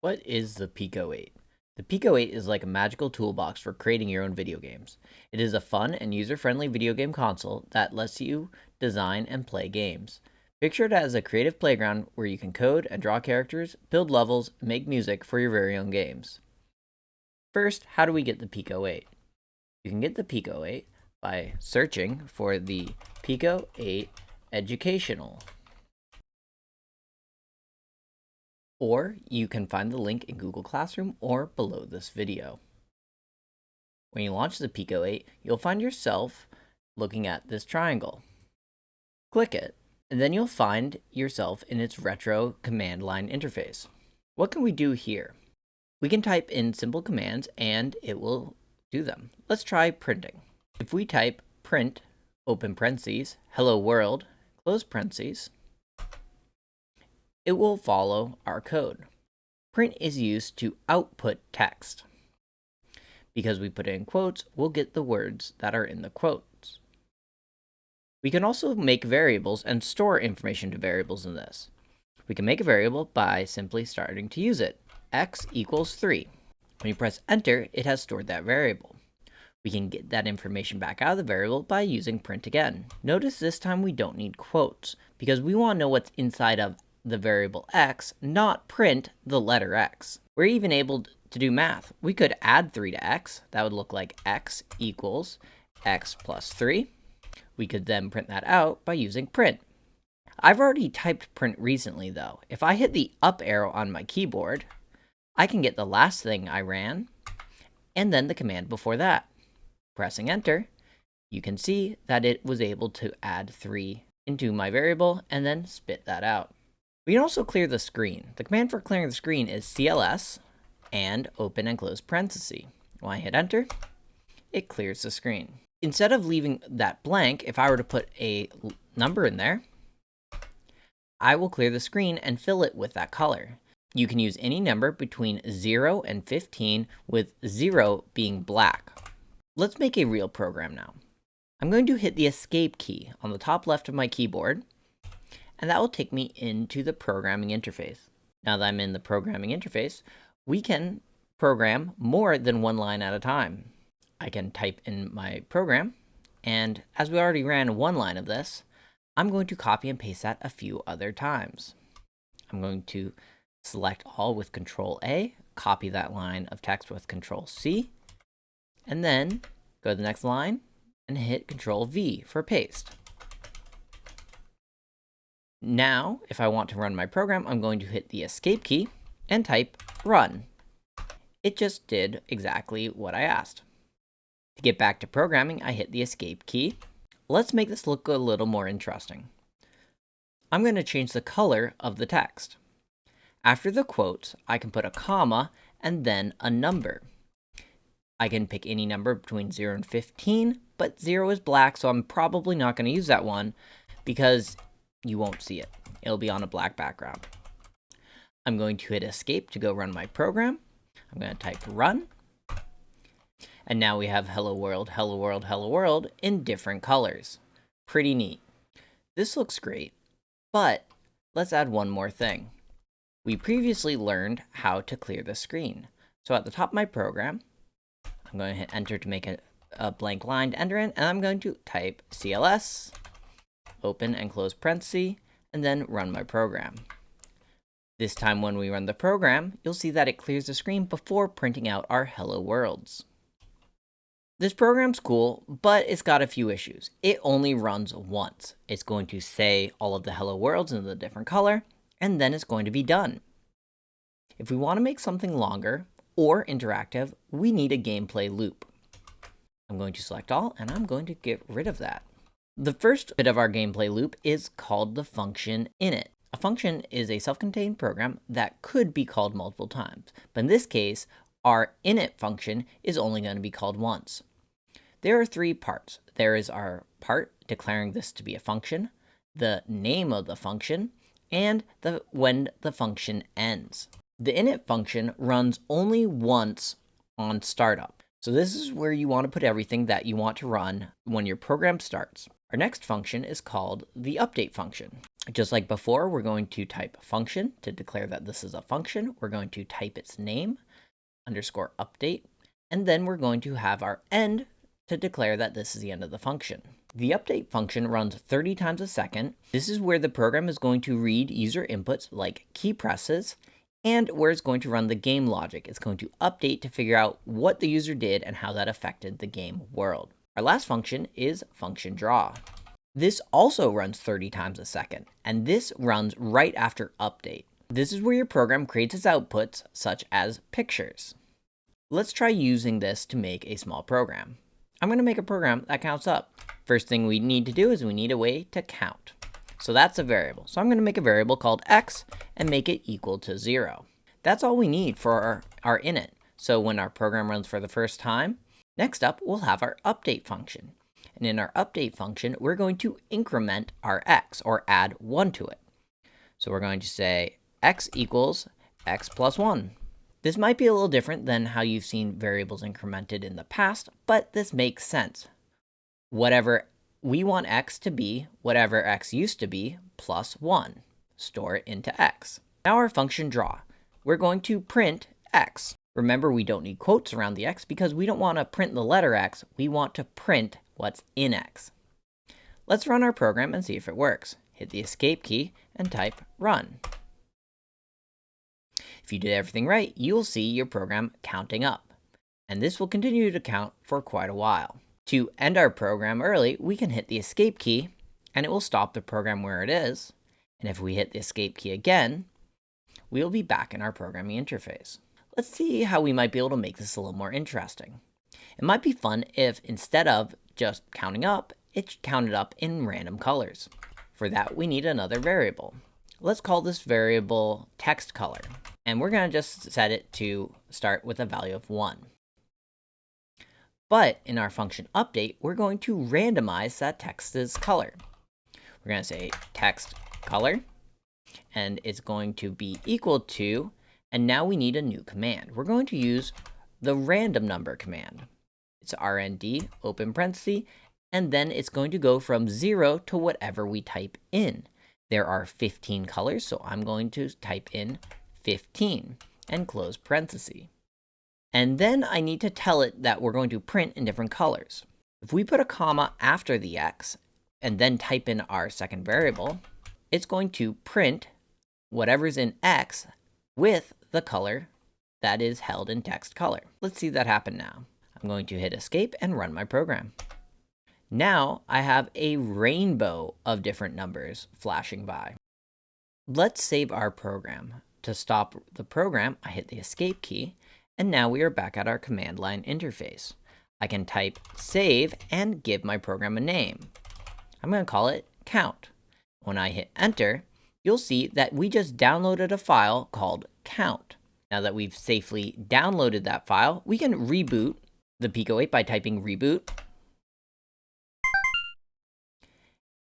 What is the Pico 8? The Pico 8 is like a magical toolbox for creating your own video games. It is a fun and user-friendly video game console that lets you design and play games. Picture it as a creative playground where you can code and draw characters, build levels, and make music for your very own games. First, how do we get the Pico 8? You can get the Pico 8 by searching for the Pico 8 Educational. Or you can find the link in Google Classroom or below this video. When you launch the Pico 8, you'll find yourself looking at this triangle. Click it, and then you'll find yourself in its retro command line interface. What can we do here? We can type in simple commands and it will do them. Let's try printing. If we type print, open parentheses, hello world, close parentheses, it will follow our code. Print is used to output text. Because we put it in quotes, we'll get the words that are in the quotes. We can also make variables and store information to variables in this. We can make a variable by simply starting to use it. X equals 3. When you press enter, it has stored that variable. We can get that information back out of the variable by using print again. Notice this time we don't need quotes, because we want to know what's inside of the variable x, not print the letter x. We're even able to do math. We could add 3 to x. That would look like x equals x plus 3. We could then print that out by using print. I've already typed print recently though. If I hit the up arrow on my keyboard, I can get the last thing I ran and then the command before that. Pressing enter, you can see that it was able to add 3 into my variable and then spit that out. We can also clear the screen. The command for clearing the screen is CLS and open and close parenthesis. When I hit enter, it clears the screen. Instead of leaving that blank, if I were to put a number in there, I will clear the screen and fill it with that color. You can use any number between 0 and 15, with 0 being black. Let's make a real program now. I'm going to hit the escape key on the top left of my keyboard, and that will take me into the programming interface. Now that I'm in the programming interface, we can program more than one line at a time. I can type in my program, and as we already ran one line of this, I'm going to copy and paste that a few other times. I'm going to select all with Control A, copy that line of text with Control C, and then go to the next line and hit Control V for paste. Now, if I want to run my program, I'm going to hit the escape key and type run. It just did exactly what I asked. To get back to programming, I hit the escape key. Let's make this look a little more interesting. I'm going to change the color of the text. After the quotes, I can put a comma and then a number. I can pick any number between 0 and 15, but 0 is black, so I'm probably not going to use that one because you won't see it. It'll be on a black background. I'm going to hit escape to go run my program. I'm going to type run. And now we have hello world, hello world, hello world in different colors. Pretty neat. This looks great, but let's add one more thing. We previously learned how to clear the screen. So at the top of my program, I'm going to hit enter to make a blank line to enter in, and I'm going to type CLS, open and close parenthesis, and then run my program. This time when we run the program, you'll see that it clears the screen before printing out our hello worlds. This program's cool, but it's got a few issues. It only runs once. It's going to say all of the hello worlds in a different color, and then it's going to be done. If we want to make something longer or interactive, we need a gameplay loop. I'm going to select all, and I'm going to get rid of that. The first bit of our gameplay loop is called the function init. A function is a self-contained program that could be called multiple times, but in this case, our init function is only going to be called once. There are 3 parts. There is our part declaring this to be a function, the name of the function, and when the function ends. The init function runs only once on startup. So this is where you want to put everything that you want to run when your program starts. Our next function is called the update function. Just like before, we're going to type function to declare that this is a function. We're going to type its name, underscore update, and then we're going to have our end to declare that this is the end of the function. The update function runs 30 times a second. This is where the program is going to read user inputs like key presses, and where it's going to run the game logic. It's going to update to figure out what the user did and how that affected the game world. Our last function is function draw. This also runs 30 times a second, and this runs right after update. This is where your program creates its outputs, such as pictures. Let's try using this to make a small program. I'm going to make a program that counts up. First thing we need to do is we need a way to count. So that's a variable. So I'm going to make a variable called x and make it equal to 0. That's all we need for our init. So when our program runs for the first time, next up we'll have our update function. And in our update function, we're going to increment our x, or add 1 to it. So we're going to say x equals x plus 1. This might be a little different than how you've seen variables incremented in the past, but this makes sense. Whatever we want x to be, whatever x used to be, plus 1. Store it into x. Now our function draw. We're going to print x. Remember, we don't need quotes around the x because we don't want to print the letter x. We want to print what's in x. Let's run our program and see if it works. Hit the escape key and type run. If you did everything right, you will see your program counting up. And this will continue to count for quite a while. To end our program early, we can hit the escape key and it will stop the program where it is. And if we hit the escape key again, we will be back in our programming interface. Let's see how we might be able to make this a little more interesting. It might be fun if instead of just counting up, it counted up in random colors. For that, we need another variable. Let's call this variable text color. And we're going to just set it to start with a value of 1. But in our function update, we're going to randomize that text's color. We're going to say text color, and it's going to be equal to, and now we need a new command. We're going to use the random number command. It's rnd, open parenthesis, and then it's going to go from 0 to whatever we type in. There are 15 colors, so I'm going to type in 15 and close parenthesis. And then I need to tell it that we're going to print in different colors. If we put a comma after the x and then type in our second variable, it's going to print whatever's in x with the color that is held in text color. Let's see that happen now. I'm going to hit escape and run my program. Now I have a rainbow of different numbers flashing by. Let's save our program. To stop the program, I hit the escape key, and now we are back at our command line interface. I can type save and give my program a name. I'm going to call it count. When I hit enter, you'll see that we just downloaded a file called count. Now that we've safely downloaded that file, we can reboot the Pico 8 by typing reboot.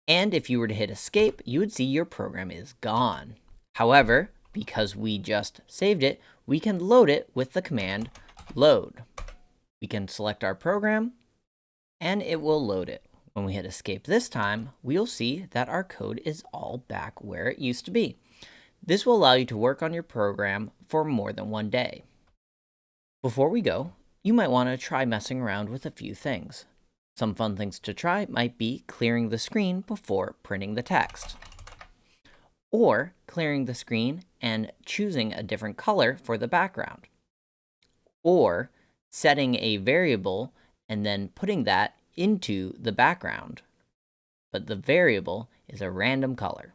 And if you were to hit escape, you would see your program is gone. However, because we just saved it, we can load it with the command load. We can select our program and it will load it. When we hit escape this time, we'll see that our code is all back where it used to be. This will allow you to work on your program for more than one day. Before we go, you might want to try messing around with a few things. Some fun things to try might be clearing the screen before printing the text, or clearing the screen and choosing a different color for the background, or setting a variable and then putting that into the background, but the variable is a random color.